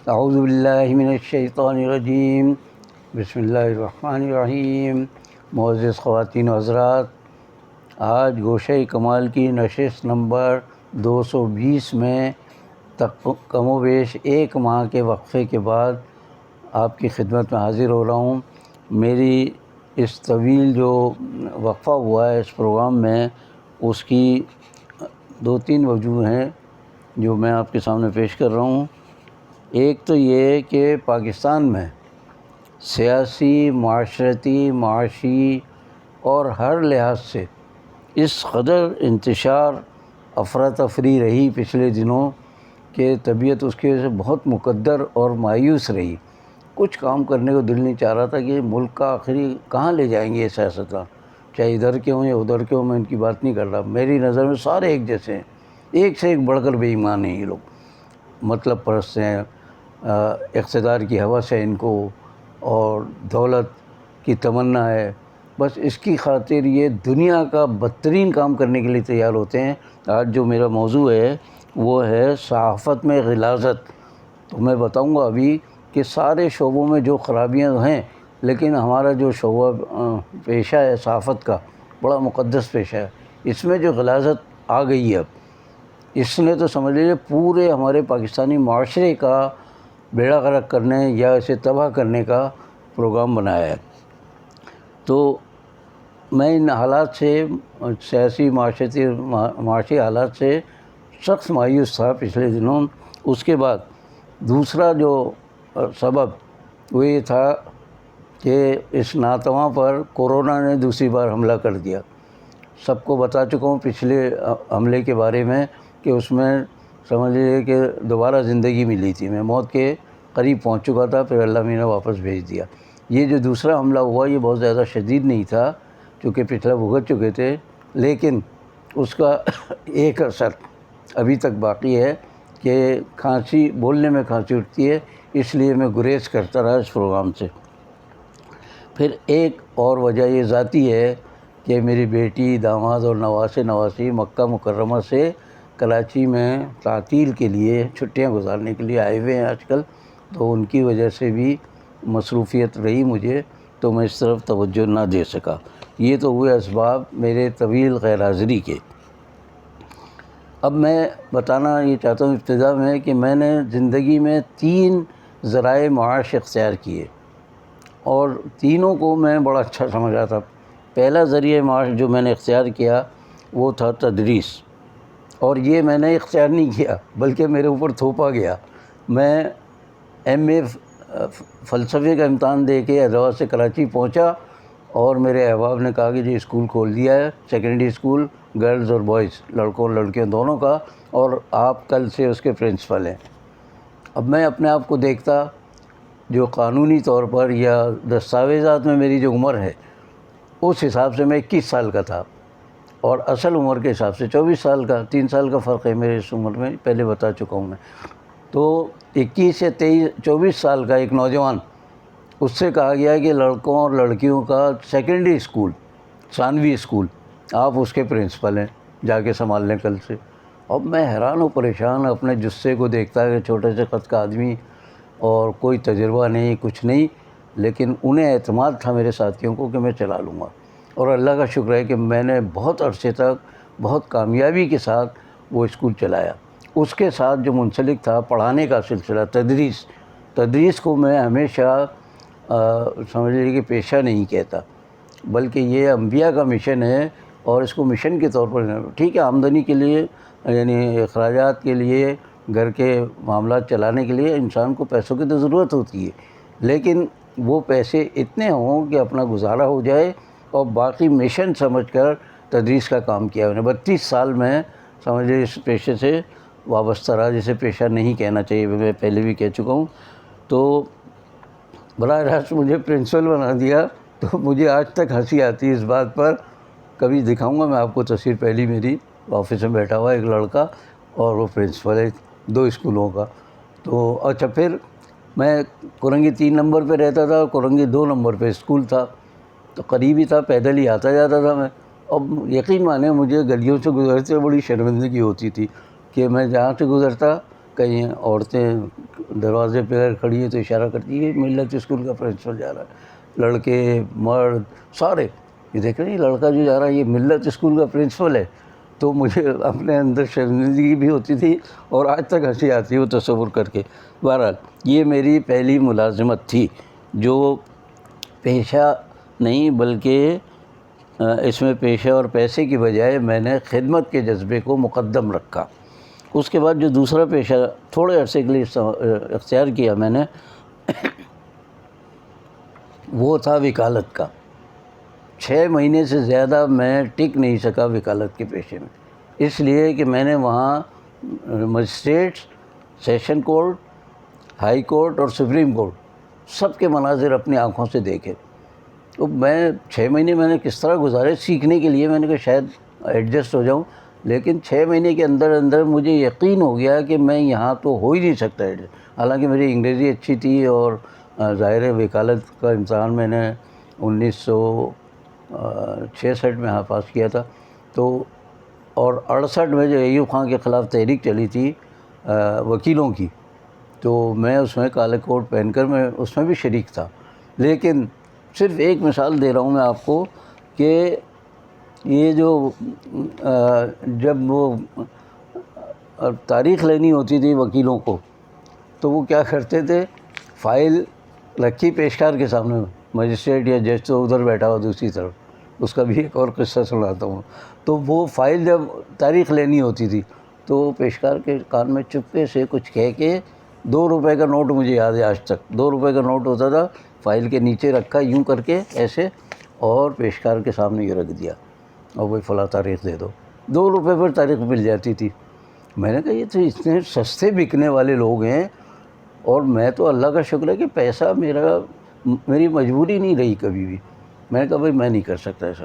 اعوذ باللہ من الشیطان الرجیم، بسم اللہ الرحمن الرحیم۔ معزز خواتین و حضرات، آج گوشہ کمال کی نشست نمبر 220 میں کم و بیش ایک ماہ کے وقفے کے بعد آپ کی خدمت میں حاضر ہو رہا ہوں۔ میری اس طویل جو وقفہ ہوا ہے اس پروگرام میں، اس کی دو تین وجوہ ہیں جو میں آپ کے سامنے پیش کر رہا ہوں۔ ایک تو یہ کہ پاکستان میں سیاسی، معاشرتی، معاشی اور ہر لحاظ سے اس قدر انتشار افراتفری رہی پچھلے دنوں کہ طبیعت اس کی وجہ سے بہت مقدر اور مایوس رہی۔ کچھ کام کرنے کو دل نہیں چاہ رہا تھا کہ ملک کا آخری کہاں لے جائیں گے یہ سیاستدان، چاہے ادھر کے ہوں یا ادھر کے ہوں، میں ان کی بات نہیں کر رہا۔ میری نظر میں سارے ایک جیسے ہیں، ایک سے ایک بڑھ کر بے ایمان ہیں یہ لوگ، مطلب پرست ہیں، اقتدار کی ہوس ہے ان کو اور دولت کی تمنا ہے، بس اس کی خاطر یہ دنیا کا بدترین کام کرنے کے لیے تیار ہوتے ہیں۔ آج جو میرا موضوع ہے وہ ہے صحافت میں غلاظت۔ تو میں بتاؤں گا ابھی کہ سارے شعبوں میں جو خرابیاں ہیں، لیکن ہمارا جو شعبہ پیشہ ہے صحافت کا، بڑا مقدس پیشہ ہے، اس میں جو غلاظت آ گئی ہے اب، اس نے تو سمجھ لیجیے پورے ہمارے پاکستانی معاشرے کا بیڑا غرق کرنے یا اسے تباہ کرنے کا پروگرام بنایا ہے۔ تو میں ان حالات سے، سیاسی، معاشرتی، معاشی حالات سے سخت مایوس تھا پچھلے دنوں۔ اس کے بعد دوسرا جو سبب وہ یہ تھا کہ اس ناتواں پر کورونا نے دوسری بار حملہ کر دیا۔ سب کو بتا چکا ہوں پچھلے حملے کے بارے میں کہ اس میں سمجھ لیجیے کہ دوبارہ زندگی ملی تھی، میں موت کے قریب پہنچ چکا تھا، پھر اللہ نے واپس بھیج دیا۔ یہ جو دوسرا حملہ ہوا یہ بہت زیادہ شدید نہیں تھا چونکہ پچھلا بھگت چکے تھے، لیکن اس کا ایک اثر ابھی تک باقی ہے کہ کھانسی، بولنے میں کھانسی اٹھتی ہے، اس لیے میں گریز کرتا رہا اس پروگرام سے۔ پھر ایک اور وجہ یہ ذاتی ہے کہ میری بیٹی، داماد اور نواسی مکہ مکرمہ سے کراچی میں تعطیل کے لیے، چھٹیاں گزارنے کے لیے آئے ہوئے ہیں آج کل، تو ان کی وجہ سے بھی مصروفیت رہی مجھے، تو میں اس طرف توجہ نہ دے سکا۔ یہ تو ہوئے اسباب میرے طویل غیر حاضری کے۔ اب میں بتانا یہ چاہتا ہوں ابتدا میں کہ میں نے زندگی میں 3 ذرائع معاش اختیار کیے اور تینوں کو میں بڑا اچھا سمجھا تھا۔ پہلا ذریعہ معاش جو میں نے اختیار کیا وہ تھا تدریس، اور یہ میں نے اختیار نہیں کیا بلکہ میرے اوپر تھوپا گیا۔ میں ایم اے فلسفے کا امتحان دے کے حیدرآباد سے کراچی پہنچا اور میرے احباب نے کہا کہ جی اسکول کھول دیا ہے، سیکنڈری اسکول، گرلز اور بوائز، لڑکوں اور لڑکیوں دونوں کا، اور آپ کل سے اس کے پرنسپل ہیں۔ اب میں اپنے آپ کو دیکھتا جو قانونی طور پر یا دستاویزات میں میری جو عمر ہے اس حساب سے میں 21 سال کا تھا، اور اصل عمر کے حساب سے 24 سال کا، 3 سال کا فرق ہے میرے اس عمر میں، پہلے بتا چکا ہوں میں۔ تو 21 سے 24 سال کا ایک نوجوان، اس سے کہا گیا کہ لڑکوں اور لڑکیوں کا سیکنڈری اسکول، ثانوی اسکول، آپ اس کے پرنسپل ہیں، جا کے سنبھال لیں کل سے۔ اب میں حیران و پریشان اپنے جثے کو دیکھتا کہ چھوٹے سے قد کا آدمی اور کوئی تجربہ نہیں، کچھ نہیں، لیکن انہیں اعتماد تھا میرے ساتھیوں کو کہ میں چلا لوں گا، اور اللہ کا شکر ہے کہ میں نے بہت عرصے تک بہت کامیابی کے ساتھ وہ اسکول چلایا۔ اس کے ساتھ جو منسلک تھا پڑھانے کا سلسلہ، تدریس کو میں ہمیشہ سمجھ لیجیے کہ پیشہ نہیں کہتا، بلکہ یہ انبیاء کا مشن ہے، اور اس کو مشن کے طور پر ٹھیک ہے آمدنی کے لیے، یعنی اخراجات کے لیے، گھر کے معاملات چلانے کے لیے انسان کو پیسوں کی تو ضرورت ہوتی ہے، لیکن وہ پیسے اتنے ہوں کہ اپنا گزارا ہو جائے، اور باقی مشن سمجھ کر تدریس کا کام کیا میں نے۔ 32 سال میں سمجھ لیجیے اس پیشے سے وابستہ رہا، جسے پیشہ نہیں کہنا چاہیے، میں پہلے بھی کہہ چکا ہوں۔ تو براہ راست مجھے پرنسپل بنا دیا، تو مجھے آج تک ہنسی آتی ہے اس بات پر۔ کبھی دکھاؤں گا میں آپ کو تصویر، پہلی میری آفس میں بیٹھا ہوا ایک لڑکا اور وہ پرنسپل ہے 2 اسکولوں کا۔ تو اچھا، پھر میں کورنگی 3 نمبر پہ رہتا تھا، کورنگی 2 نمبر پہ اسکول تھا، تو قریب ہی تھا، پیدل ہی آتا جاتا تھا میں۔ اب یقین مانیں مجھے گلیوں سے گزرتے بڑی شرمندگی ہوتی تھی کہ میں جہاں سے گزرتا کہیں عورتیں دروازے پہ اگر کھڑی ہیں تو اشارہ کرتی ہے ملت اسکول کا پرنسپل جا رہا ہے، لڑکے مرد سارے یہ دیکھ رہے ہیں یہ لڑکا جو جا رہا ہے یہ ملت اسکول کا پرنسپل ہے. تو مجھے اپنے اندر شرمندگی بھی ہوتی تھی اور آج تک ہنسی آتی ہے وہ تصور کر کے. بہرحال یہ میری پہلی ملازمت تھی جو پیشہ نہیں بلکہ اس میں پیشہ اور پیسے کی بجائے میں نے خدمت کے جذبے کو مقدم رکھا. اس کے بعد جو دوسرا پیشہ تھوڑے عرصے کے لیے اختیار کیا میں نے وہ تھا وکالت کا. 6 مہینے سے زیادہ میں ٹک نہیں سکا وکالت کے پیشے میں، اس لیے کہ میں نے وہاں magistrates, session court, high court اور سپریم کورٹ سب کے مناظر اپنی آنکھوں سے دیکھے. تو میں 6 مہینے میں نے کس طرح گزارے سیکھنے کے لیے، میں نے کہا شاید ایڈجسٹ ہو جاؤں، لیکن 6 مہینے کے اندر اندر مجھے یقین ہو گیا کہ میں یہاں تو ہو ہی نہیں سکتا ایڈجسٹ. حالانکہ میری انگریزی اچھی تھی اور ظاہر وکالت کا امتحان میں نے 1966 میں پاس کیا تھا. تو اور 68 میں جو ایوب خان کے خلاف تحریک چلی تھی وکیلوں کی، تو میں اس میں کالے کوٹ پہن کر میں اس میں بھی شریک تھا. لیکن صرف ایک مثال دے رہا ہوں میں آپ کو کہ یہ جو جب وہ تاریخ لینی ہوتی تھی وکیلوں کو تو وہ کیا کرتے تھے، فائل رکھی پیشکار کے سامنے، مجسٹریٹ یا جج تو ادھر بیٹھا ہوا دوسری طرف، اس کا بھی ایک اور قصہ سناتا ہوں. تو وہ فائل جب تاریخ لینی ہوتی تھی تو پیشکار کے کان میں چپکے سے کچھ کہہ کے 2 روپے کا نوٹ، مجھے یاد ہے آج تک 2 روپے کا نوٹ ہوتا تھا، فائل کے نیچے رکھا یوں کر کے ایسے اور پیشکار کے سامنے یہ رکھ دیا اور وہی فلاں تاریخ دے دو، 2 روپے پر تاریخ مل جاتی تھی. میں نے کہا یہ تو اتنے سستے بکنے والے لوگ ہیں، اور میں تو اللہ کا شکر ہے کہ پیسہ میری مجبوری نہیں رہی کبھی بھی. میں نے کہا بھائی میں نہیں کر سکتا ایسا.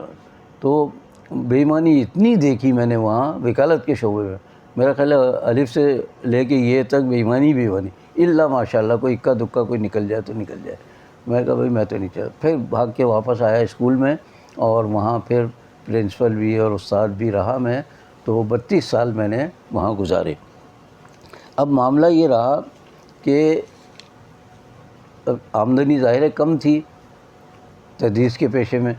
تو بے ایمانی اتنی دیکھی میں نے وہاں وکالت کے شعبے میں، میرا خیال ہے الف سے لے کے یہ تک بے ایمانی بے ایمانی الا ماشاء اللہ کوئی اکا دکا کوئی نکل جائے تو نکل جائے. میں نے کہا بھائی میں تو نہیں چاہتا. پھر بھاگ کے واپس آیا اسکول میں اور وہاں پھر پرنسپل بھی اور استاد بھی رہا میں. تو 32 سال میں نے وہاں گزارے. اب معاملہ یہ رہا کہ آمدنی ظاہر کم تھی تدریس کے پیشے میں،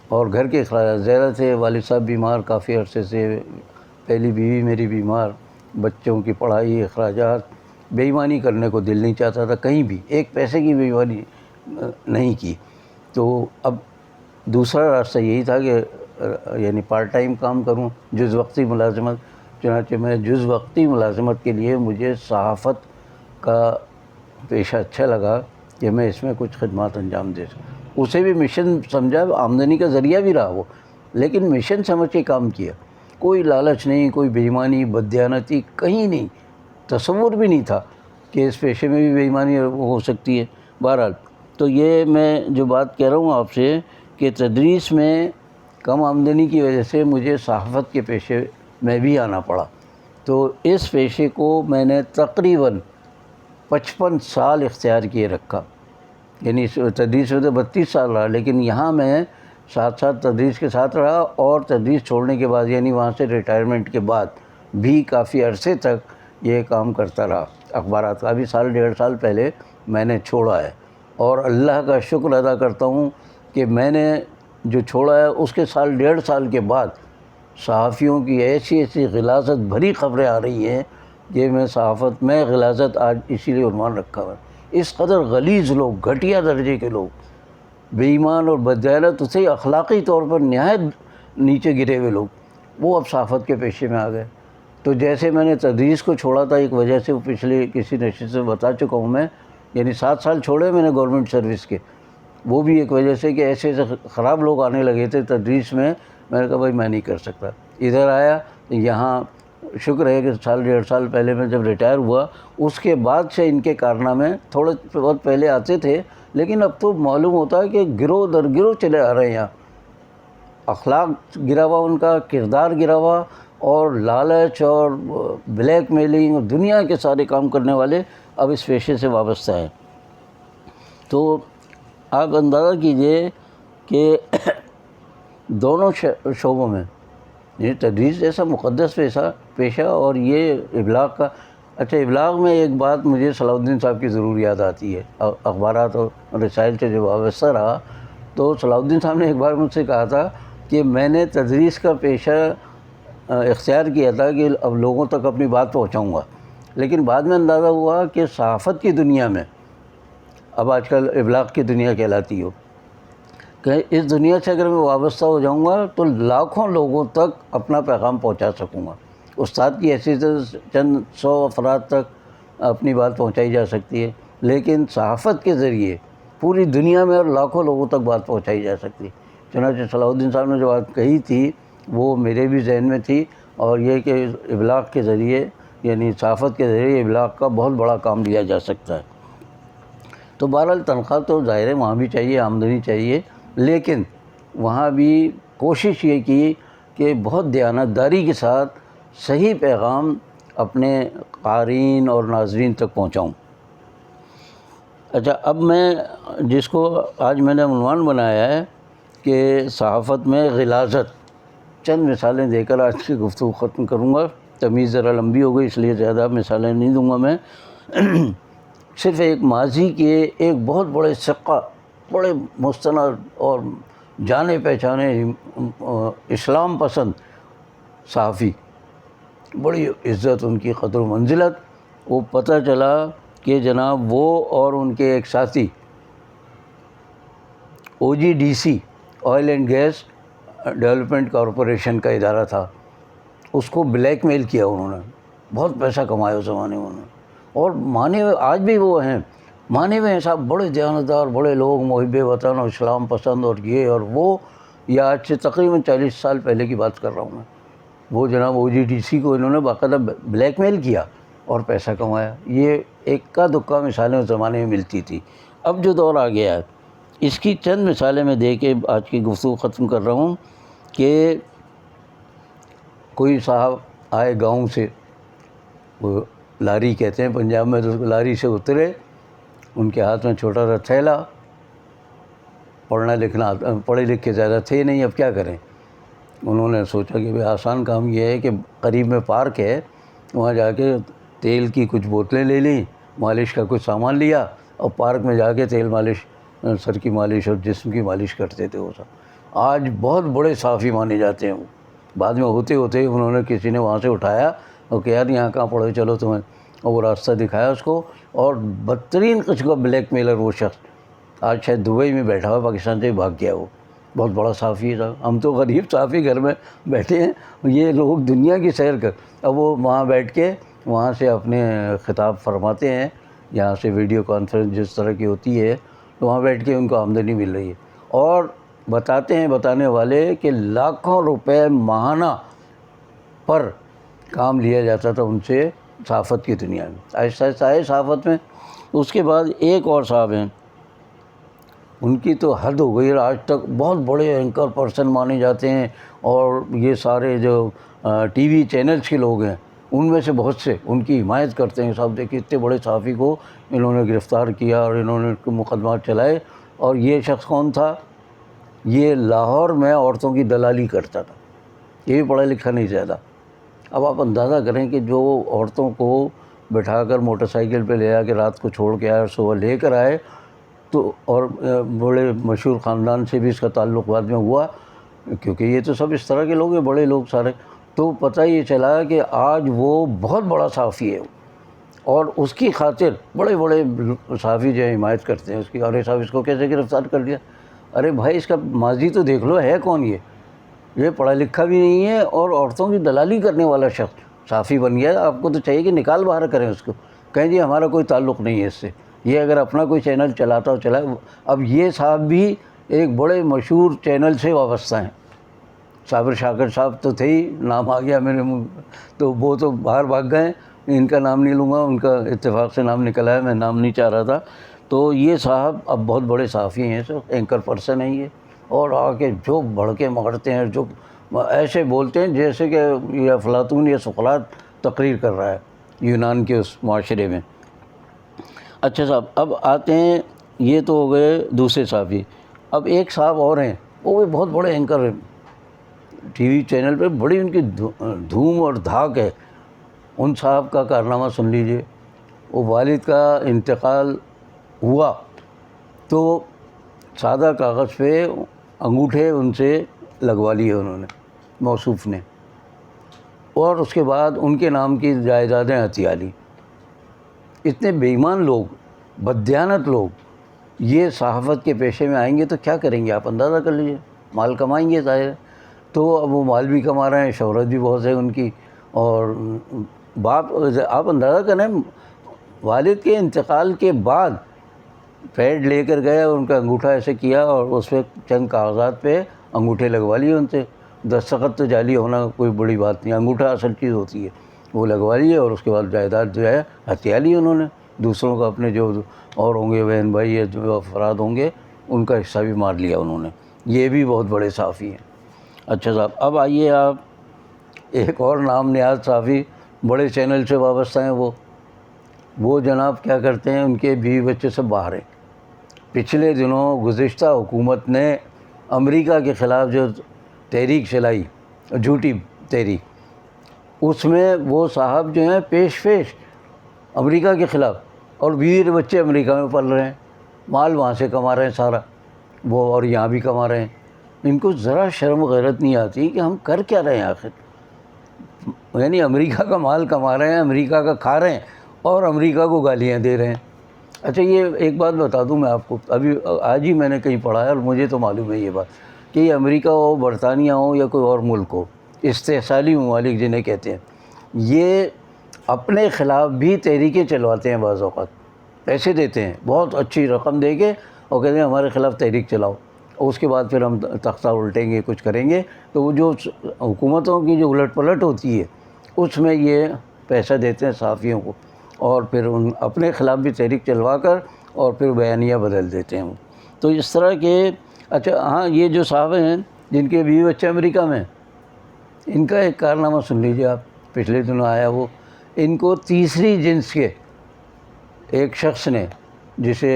اور گھر کے اخراجات زیادہ تھے. والد صاحب بیمار کافی عرصے سے، پہلی بیوی میری بیمار، بچوں کی پڑھائی، اخراجات. بے ایمانی کرنے کو دل نہیں چاہتا تھا کہیں بھی، ایک پیسے کی بے ایمانی نہیں کی. تو اب دوسرا راستہ یہی تھا کہ یعنی پارٹ ٹائم کام کروں، جز وقتی ملازمت. چنانچہ میں جز وقتی ملازمت کے لیے مجھے صحافت کا پیشہ اچھا لگا کہ میں اس میں کچھ خدمات انجام دے سکوں. اسے بھی مشن سمجھا، آمدنی کا ذریعہ بھی رہا وہ، لیکن مشن سمجھ کے کام کیا. کوئی لالچ نہیں، کوئی بے ایمانی بددیانتی کہیں نہیں، تصور بھی نہیں تھا کہ اس پیشے میں بھی بے ایمانی ہو سکتی ہے. بہرحال تو یہ میں جو بات کہہ رہا ہوں آپ سے کہ تدریس میں کم آمدنی کی وجہ سے مجھے صحافت کے پیشے میں بھی آنا پڑا. تو اس پیشے کو میں نے تقریباً 55 سال اختیار کیے رکھا. یعنی تدریس میں تو 32 سال رہا، لیکن یہاں میں ساتھ ساتھ تدریس کے ساتھ رہا، اور تدریس چھوڑنے کے بعد یعنی وہاں سے ریٹائرمنٹ کے بعد بھی کافی عرصے تک یہ کام کرتا رہا. اخبارات کا ابھی 1.5 سال پہلے میں نے چھوڑا ہے، اور اللہ کا شکر ادا کرتا ہوں کہ میں نے جو چھوڑا ہے اس کے 1.5 سال کے بعد صحافیوں کی ایسی ایسی غلاظت بھری خبریں آ رہی ہیں کہ میں صحافت میں غلاظت آج اسی لیے عنوان رکھا ہوا ہے. اس قدر غلیظ لوگ، گھٹیا درجے کے لوگ، بے ایمان اور بددیانت سے اخلاقی طور پر نہایت نیچے گرے ہوئے لوگ، وہ اب صحافت کے پیشے میں آ گئے. تو جیسے میں نے تدریس کو چھوڑا تھا ایک وجہ سے، وہ پچھلے کسی نشست سے بتا چکا ہوں میں، یعنی 7 سال چھوڑے میں نے گورنمنٹ سروس کے، وہ بھی ایک وجہ سے کہ ایسے ایسے خراب لوگ آنے لگے تھے تدریس میں. میں نے کہا بھائی میں نہیں کر سکتا. ادھر آیا، یہاں شکر ہے کہ 1.5 سال پہلے میں جب ریٹائر ہوا اس کے بعد سے ان کے کارنامے تھوڑے بہت پہلے آتے تھے، لیکن اب تو معلوم ہوتا ہے کہ گروہ در گروہ چلے آ رہے ہیں. یہاں اخلاق گرا ہوا، ان کا کردار گرا ہوا، اور لالچ اور بلیک میلنگ اور دنیا کے سارے کام کرنے والے اب اس پیشے سے وابستہ ہیں. تو آپ اندازہ کیجئے کہ دونوں شعبوں میں یہ تدریس جیسا مقدس پیشہ اور یہ ابلاغ کا اچھا، ابلاغ میں ایک بات مجھے صلاح الدین صاحب کی ضرور یاد آتی ہے، اخبارات اور رسائل سے جو وابستہ رہا تو صلاح الدین صاحب نے ایک بار مجھ سے کہا تھا کہ میں نے تدریس کا پیشہ اختیار کیا تھا کہ اب لوگوں تک اپنی بات پہنچاؤں گا، لیکن بعد میں اندازہ ہوا کہ صحافت کی دنیا میں، اب آج کل ابلاغ کی دنیا کہلاتی ہو، کہ اس دنیا سے اگر میں وابستہ ہو جاؤں گا تو لاکھوں لوگوں تک اپنا پیغام پہنچا سکوں گا۔ استاد کی حیثیت سے چند 100 افراد تک اپنی بات پہنچائی جا سکتی ہے، لیکن صحافت کے ذریعے پوری دنیا میں اور لاکھوں لوگوں تک بات پہنچائی جا سکتی ہے۔ چنانچہ صلاح الدین صاحب نے جو بات کہی تھی وہ میرے بھی ذہن میں تھی، اور یہ کہ ابلاغ کے ذریعے، یعنی صحافت کے ذریعے ابلاغ کا بہت بڑا کام لیا جا سکتا ہے۔ تو بہرحال تنخواہ تو ظاہر ہے وہاں بھی چاہیے، آمدنی چاہیے، لیکن وہاں بھی کوشش یہ کی کہ بہت دیانتداری کے ساتھ صحیح پیغام اپنے قارئین اور ناظرین تک پہنچاؤں۔ اچھا، اب میں جس کو آج میں نے عنوان بنایا ہے کہ صحافت میں غلاظت، چند مثالیں دے کر آج کی گفتگو ختم کروں گا۔ تمیز ذرا لمبی ہو گئی اس لیے زیادہ مثالیں نہیں دوں گا میں۔ صرف ایک ماضی کے ایک بہت بڑے ثقہ، بڑے مستند اور جانے پہچانے اسلام پسند صحافی، بڑی عزت ان کی، قدر و منزلت، وہ پتہ چلا کہ جناب وہ اور ان کے ایک ساتھی OGDC oil and gas development corporation کا ادارہ تھا، اس کو بلیک میل کیا انہوں نے، بہت پیسہ کمایا اس زمانے میں انہوں نے، اور مانے ہوئے آج بھی وہ ہیں، مانے ہوئے ہیں صاحب، بڑے دیانتدار، بڑے لوگ، محب وطن اور اسلام پسند اور یہ اور وہ، یہ آج سے تقریباً 40 سال پہلے کی بات کر رہا ہوں میں۔ وہ جناب OGDC کو انہوں نے باقاعدہ بلیک میل کیا اور پیسہ کمایا۔ یہ اکا دکا مثالیں اس زمانے میں ملتی تھی۔ اب جو دور آ گیا ہے، اس کی چند مثالیں میں دے کے آج کی گفتگو ختم کر رہا ہوں کہ کوئی صاحب آئے گاؤں سے، وہ لاری کہتے ہیں پنجاب میں، تو اس کو لاری سے اترے، ان کے ہاتھ میں چھوٹا سا تھیلا، پڑھے لکھے زیادہ تھے نہیں، اب کیا کریں؟ انہوں نے سوچا کہ بھئی آسان کام یہ ہے کہ قریب میں پارک ہے، وہاں جا کے تیل کی کچھ بوتلیں لے لیں، مالش کا کچھ سامان لیا، اور پارک میں جا کے تیل مالش، سر کی مالش اور جسم کی مالش کرتے تھے وہ سب۔ آج بہت بڑے صحافی مانے جاتے ہیں وہ، بعد میں ہوتے ہوتے انہوں نے کسی نے وہاں سے اٹھایا اور کہ یار یہاں کہاں پڑھے، چلو تمہیں، اور وہ راستہ دکھایا اس کو، اور بدترین قسم کا بلیک میلر وہ شخص آج شاید دبئی میں بیٹھا ہوا، پاکستان سے بھاگ گیا وہ، بہت بڑا صحافی ہے۔ ہم تو غریب صحافی گھر میں بیٹھے ہیں، یہ لوگ دنیا کی سیر کر، اب وہ وہاں بیٹھ کے وہاں سے اپنے خطاب فرماتے ہیں، یہاں سے ویڈیو کانفرنس جس طرح کی ہوتی ہے، تو وہاں بیٹھ کے ان کو آمدنی مل رہی ہے، اور بتاتے ہیں بتانے والے کہ لاکھوں روپے ماہانہ پر کام لیا جاتا تھا ان سے صحافت کی دنیا میں۔ آہستہ آہستہ آئے صحافت میں۔ اس کے بعد ایک اور صاحب ہیں، ان کی تو حد ہو گئی، آج تک بہت بڑے اینکر پرسن مانے جاتے ہیں، اور یہ سارے جو ٹی وی چینلز کے لوگ ہیں ان میں سے بہت سے ان کی حمایت کرتے ہیں۔ صاحب دیکھیے اتنے بڑے صحافی کو انہوں نے گرفتار کیا اور انہوں نے مقدمات چلائے، اور یہ شخص کون تھا؟ یہ لاہور میں عورتوں کی دلالی کرتا تھا، یہ بھی پڑھا لکھا نہیں زیادہ۔ اب آپ اندازہ کریں کہ جو عورتوں کو بٹھا کر موٹر سائیکل پہ لے آ کے رات کو چھوڑ کے آئے اور صبح لے کر آئے، تو اور بڑے مشہور خاندان سے بھی اس کا تعلق بعد میں ہوا، کیونکہ یہ تو سب اس طرح کے لوگ ہیں، بڑے لوگ سارے، تو پتہ یہ چلا کہ آج وہ بہت بڑا صحافی ہے، اور اس کی خاطر بڑے بڑے صحافی جو ہیں حمایت کرتے ہیں اس کی، ارے صاحب اس کو کیسے گرفتار کر لیا؟ ارے بھائی اس کا ماضی تو دیکھ لو، ہے کون یہ پڑھا لکھا بھی نہیں ہے اور عورتوں کی دلالی کرنے والا شخص صحافی بن گیا۔ آپ کو تو چاہیے کہ نکال باہر کریں اس کو، کہیں جی ہمارا کوئی تعلق نہیں ہے اس سے، یہ اگر اپنا کوئی چینل چلاتا ہو چلائے۔ اب یہ صاحب بھی ایک بڑے مشہور چینل سے وابستہ ہیں، صابر شاکر صاحب تو تھے ہی، نام آ گیا میرے منہ، تو وہ تو باہر بھاگ گئے، ان کا نام نہیں لوں گا، ان کا اتفاق سے نام نکلا ہے، میں نام نہیں چاہ رہا تھا۔ تو یہ صاحب اب بہت بڑے صحافی ہیں، سر اینکر پرسن ہیں یہ، اور آ کے جو بڑھکے مارتے ہیں، جو ایسے بولتے ہیں جیسے کہ یہ افلاطون یا سقراط تقریر کر رہا ہے یونان کے اس معاشرے میں۔ اچھا صاحب، اب آتے ہیں، یہ تو ہو گئے دوسرے صحافی۔ اب ایک صاحب اور ہیں، وہ بھی بہت بڑے اینکر ہیں، ٹی وی چینل پہ بڑی ان کی دھوم اور دھاک ہے، ان صاحب کا کارنامہ سن لیجئے. وہ والد کا انتقال ہوا تو سادہ کاغذ پہ انگوٹھے ان سے لگوا لیے انہوں نے، موصوف نے، اور اس کے بعد ان کے نام کی جائیدادیں عطیہ لی. اتنے بے ایمان لوگ، بددیانت لوگ یہ صحافت کے پیشے میں آئیں گے تو کیا کریں گے؟ آپ اندازہ کر لیجیے. مال کمائیں گے ظاہر ہے. تو اب وہ مال بھی کما رہے ہیں، شہرت بھی بہت ہے ان کی، اور باپ، آپ اندازہ کریں والد کے انتقال کے بعد پیڈ لے کر گئے اور ان کا انگوٹھا ایسے کیا اور اس پہ چند کاغذات پہ انگوٹھے لگوا لیے ان سے. دستخط تو جعلی ہونا کوئی بڑی بات نہیں، انگوٹھا اصل چیز ہوتی ہے. وہ لگوا لیے اور اس کے بعد جائیداد جو ہے ہتھیا لی انہوں نے. دوسروں کا اپنے جو اور ہوں گے بہن بھائی یا جو افراد ہوں گے ان کا حصہ بھی مار لیا انہوں نے. یہ بھی بہت بڑے صحافی ہیں. اچھا صاحب، اب آئیے آپ ایک اور نام نیاز صحافی، بڑے چینل سے وابستہ ہیں. وہ جناب کیا کرتے ہیں، ان کے بیوی بچے سب باہر ہیں. پچھلے دنوں گزشتہ حکومت نے امریکہ کے خلاف جو تحریک چلائی، جھوٹی تحریک، اس میں وہ صاحب جو ہیں پیش امریکہ کے خلاف، اور بیوی بچے امریکہ میں پل رہے ہیں، مال وہاں سے کما رہے ہیں سارا وہ، اور یہاں بھی کما رہے ہیں. ان کو ذرا شرم و غیرت نہیں آتی کہ ہم کر کیا رہے ہیں آخر؟ یعنی امریکہ کا مال کما رہے ہیں، امریکہ کا کھا رہے ہیں اور امریکہ کو گالیاں دے رہے ہیں. اچھا یہ ایک بات بتا دوں میں آپ کو، ابھی آج ہی میں نے کہیں پڑھا ہے اور مجھے تو معلوم ہے یہ بات، کہ یہ امریکہ ہو، برطانیہ ہو یا کوئی اور ملک ہو، استحصالی ممالک جنہیں کہتے ہیں، یہ اپنے خلاف بھی تحریکیں چلواتے ہیں. بعض اوقات پیسے دیتے ہیں، بہت اچھی رقم دے کے، اور کہتے ہیں ہمارے خلاف تحریک چلاؤ، اور اس کے بعد پھر ہم تختہ الٹیں گے، کچھ کریں گے. تو وہ جو حکومتوں کی جو الٹ پلٹ ہوتی ہے اس میں یہ پیسہ دیتے ہیں صحافیوں کو، اور پھر ان اپنے خلاف بھی تحریک چلوا کر اور پھر بیانیہ بدل دیتے ہیں. تو اس طرح کے. اچھا ہاں، یہ جو صاحب ہیں جن کے بیوی بچے امریکہ میں، ان کا ایک کارنامہ سن لیجیے آپ. پچھلے دنوں آیا وہ، ان کو تیسری جنس کے ایک شخص نے، جسے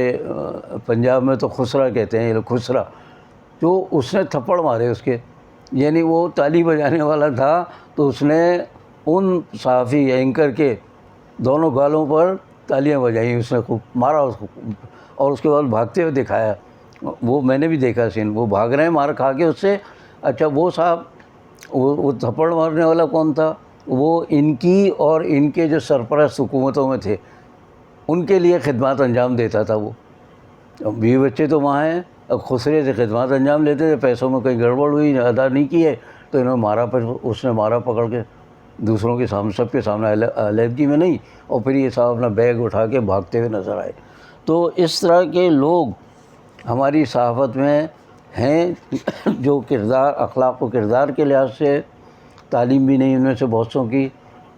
پنجاب میں تو خسرا کہتے ہیں، یہ لوگ خسرا، تو اس نے تھپڑ مارے اس کے. یعنی وہ تالی بجانے والا تھا تو اس نے ان صحافی اینکر کے دونوں گالوں پر تالیاں بجائیں، اس نے خوب مارا اس کو، اور اس کے بعد بھاگتے ہوئے دکھایا. وہ میں نے بھی دیکھا سین، وہ بھاگ رہے ہیں مار کھا کے اس سے. اچھا وہ صاحب، وہ تھپڑ مارنے والا کون تھا؟ وہ ان کی اور ان کے جو سرپرست حکومتوں میں تھے ان کے لیے خدمات انجام دیتا تھا. وہ بیوی بچے تو وہاں ہیں، اب خسرے سے خدمات انجام لیتے تھے. پیسوں میں کہیں گڑبڑ ہوئی، ادا نہیں کی ہے تو انہوں نے مارا، پھر اس نے مارا پکڑ کے دوسروں کے سامنے، سب کے سامنے، علیحدگی میں نہیں. اور پھر یہ صاحب اپنا بیگ اٹھا کے بھاگتے ہوئے نظر آئے. تو اس طرح کے لوگ ہماری صحافت میں ہیں جو کردار، اخلاق و کردار کے لحاظ سے تعلیم بھی نہیں ان میں سے بہت سوں کی،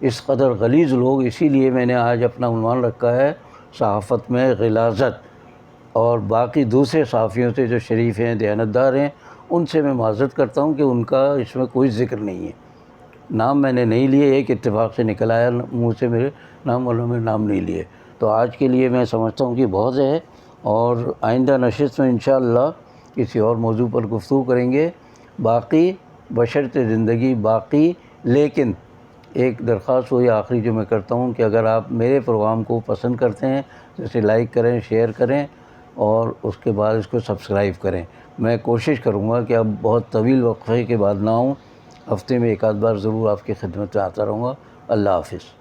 اس قدر غلیظ لوگ. اسی لیے میں نے آج اپنا عنوان رکھا ہے صحافت میں غلاظت. اور باقی دوسرے صحافیوں سے جو شریف ہیں، دیانتدار ہیں، ان سے میں معذرت کرتا ہوں کہ ان کا اس میں کوئی ذکر نہیں ہے. نام میں نے نہیں لیے، ایک اتفاق سے نکل آیا منہ سے میرے، نام والوں میں نام نہیں لیے. تو آج کے لیے میں سمجھتا ہوں کہ بہت ہے، اور آئندہ نشست میں انشاءاللہ کسی اور موضوع پر گفتگو کریں گے. باقی بشرط زندگی باقی. لیکن ایک درخواست وہی آخری جو میں کرتا ہوں کہ اگر آپ میرے پروگرام کو پسند کرتے ہیں تو اسے لائک کریں، شیئر کریں، اور اس کے بعد اس کو سبسکرائب کریں. میں کوشش کروں گا کہ اب بہت طویل وقفے کے بعد نہ ہوں، ہفتے میں ایک آدھ بار ضرور آپ کی خدمت میں آتا رہوں گا. اللہ حافظ.